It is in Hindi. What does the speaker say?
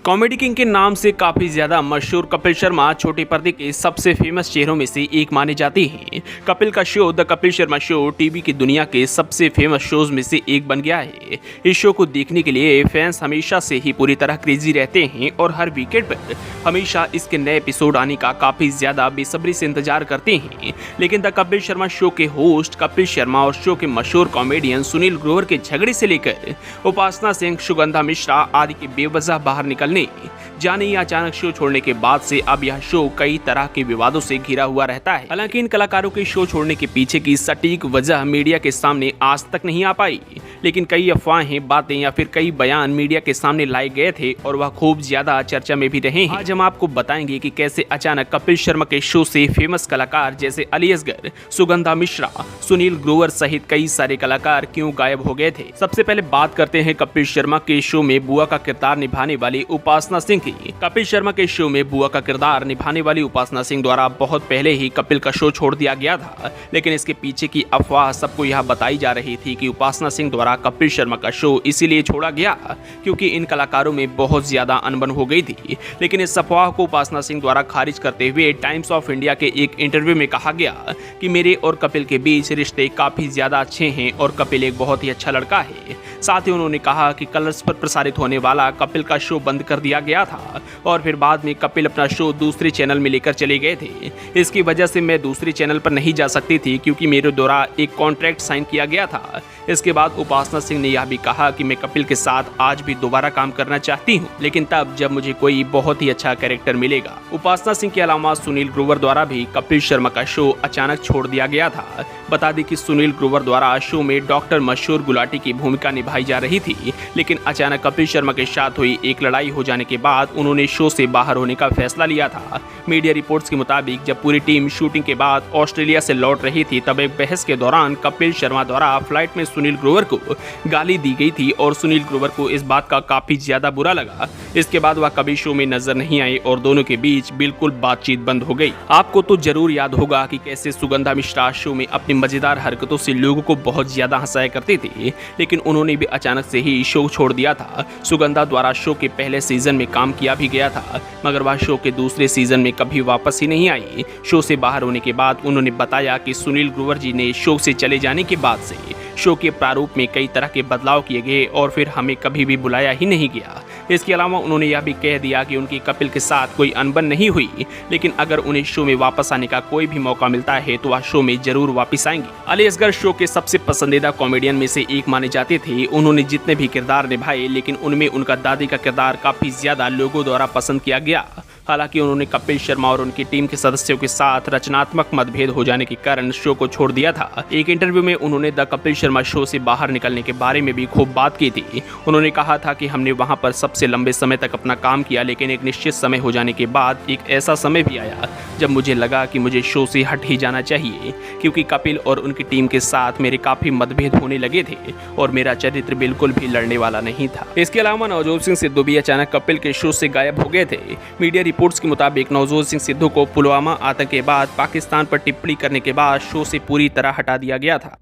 कॉमेडी किंग के नाम से काफी ज्यादा मशहूर कपिल शर्मा छोटे पर्दे के सबसे फेमस चेहरों में से एक माने जाते हैं। कपिल का show the Kapil Sharma show TV की दुनिया के सबसे फेमस शोज में से एक बन गया है। इस शो को देखने के लिए फैंस हमेशा से ही पूरी तरह क्रेजी रहते हैं और हर वीकेंड पर हमेशा इसके नए एपिसोड आने का काफी ज्यादा बेसब्री से इंतजार करते हैं। लेकिन द कपिल शर्मा शो के होस्ट कपिल शर्मा और शो के मशहूर कॉमेडियन सुनील ग्रोवर के झगड़े से लेकर उपासना सिंह, सुगंधा मिश्रा आदि के बेवजह बाहर निकलने जाने या अचानक शो छोड़ने के बाद से अब यह शो कई तरह के विवादों से घिरा हुआ रहता है। हालांकि इन कलाकारों के शो छोड़ने के पीछे की सटीक वजह मीडिया के सामने आज तक नहीं आ पाई, लेकिन कई अफवाहें, बातें या फिर कई बयान मीडिया के सामने लाए गए थे और वह खूब ज्यादा चर्चा में भी रहे हैं। आज हम आपको बताएंगे कि कैसे अचानक कपिल शर्मा के शो से फेमस कलाकार जैसे अली असगर, सुगंधा मिश्रा, सुनील ग्रोवर सहित कई सारे कलाकार क्यों गायब हो गए थे। सबसे पहले बात करते हैं कपिल शर्मा के शो में बुआ का किरदार निभाने वाली उपासना सिंह की। कपिल शर्मा के शो में बुआ का किरदार निभाने वाली उपासना सिंह द्वारा बहुत पहले ही कपिल का शो छोड़ दिया गया था, लेकिन इसके पीछे की अफवाह सबको यह बताई जा रही थी कि उपासना सिंह द्वारा कपिल शर्मा का शो इसीलिए छोड़ा गया क्योंकि इन कलाकारों में बहुत ज्यादा अनबन हो गई थी। लेकिन इस अफवाह को उपासना सिंह द्वारा खारिज करते हुए टाइम्स ऑफ इंडिया के एक इंटरव्यू में कहा गया कि मेरे और कपिल के बीच रिश्ते काफी ज्यादा अच्छे हैं और कपिल एक बहुत ही अच्छा लड़का है। साथ ही उन्होंने कहा कि कलर्स पर प्रसारित होने वाला कपिल का शो बंद कर दिया गया था और फिर बाद में कपिल अपना शो दूसरे चैनल में लेकर चले गए थे। इसकी वजह से मैं दूसरे चैनल पर नहीं जा सकती थी क्योंकि मेरे द्वारा एक कॉन्ट्रैक्ट साइन किया गया था। इसके बाद उपासना सिंह ने यह भी कहा कि मैं कपिल के साथ आज भी दोबारा काम करना चाहती हूं, लेकिन तब जब मुझे कोई बहुत ही अच्छा कैरेक्टर मिलेगा। उपासना सिंह के अलावा सुनील ग्रोवर द्वारा भी कपिल शर्मा का शो अचानक छोड़ दिया गया था। बता दें कि सुनील ग्रोवर द्वारा शो में डॉक्टर मशहूर गुलाटी की भूमिका निभाई जा रही थी, लेकिन अचानक कपिल शर्मा के साथ हुई एक लड़ाई हो जाने के बाद उन्होंने शो से बाहर होने का फैसला लिया था। मीडिया रिपोर्ट्स के मुताबिक जब पूरी टीम शूटिंग के बाद ऑस्ट्रेलिया से लौट रही थी तब एक बहस के दौरान कपिल शर्मा द्वारा फ्लाइट में सुनील ग्रोवर को गाली दी गई थी और सुनील ग्रोवर को इस बात का काफी ज्यादा बुरा लगा। इसके बाद वह कभी शो में नजर नहीं आए और दोनों के बीच बिल्कुल बातचीत बंद हो गई। आपको तो जरूर याद होगा कि कैसे सुगंधा मिश्रा शो में अपनी मजेदार हरकतों से लोगों को बहुत ज्यादा हंसाया करते थे, लेकिन उन्होंने भी अचानक से ही शो छोड़ दिया था। सुगंधा द्वारा शो के पहले सीजन में काम किया भी गया था, मगर वह शो के दूसरे सीजन में कभी वापस ही नहीं आई। शो से बाहर होने के बाद उन्होंने बताया कि सुनील ग्रोवर जी ने शो से चले जाने के बाद से शो के प्रारूप में कई तरह के बदलाव किए गए और फिर हमें कभी भी बुलाया ही नहीं गया। इसके अलावा उन्होंने यह भी कह दिया कि उनकी कपिल के साथ कोई अनबन नहीं हुई, लेकिन अगर उन्हें शो में वापस आने का कोई भी मौका मिलता है तो वह शो में जरूर वापस आएंगे। अली असगर शो के सबसे पसंदीदा कॉमेडियन में से एक माने जाते थे। उन्होंने जितने भी किरदार निभाए, लेकिन उनमें उनका दादी का किरदार काफी ज्यादा लोगों द्वारा पसंद किया गया। हालांकि उन्होंने कपिल शर्मा और उनकी टीम के सदस्यों के साथ रचनात्मक मतभेद हो जाने के कारण शो को छोड़ दिया था। एक इंटरव्यू में उन्होंने द कपिल शर्मा शो से बाहर निकलने के बारे में भी खूब बात की थी। उन्होंने कहा था कि हमने वहां पर सबसे लंबे समय तक अपना काम किया, लेकिन एक निश्चित समय हो जाने के बाद एक ऐसा समय भी आया जब मुझे लगा कि मुझे शो से हट ही जाना चाहिए, क्योंकि कपिल और उनकी टीम के साथ मेरे काफी मतभेद होने लगे थे और मेरा चरित्र बिल्कुल भी लड़ने वाला नहीं था। इसके अलावा नवजोत सिंह सिद्धू भी अचानक कपिल के शो से गायब हो गए थे। मीडिया रिपोर्ट्स के मुताबिक नवजोत सिंह सिद्धू को पुलवामा आतंक के बाद पाकिस्तान पर टिप्पणी करने के बाद शो से पूरी तरह हटा दिया गया था।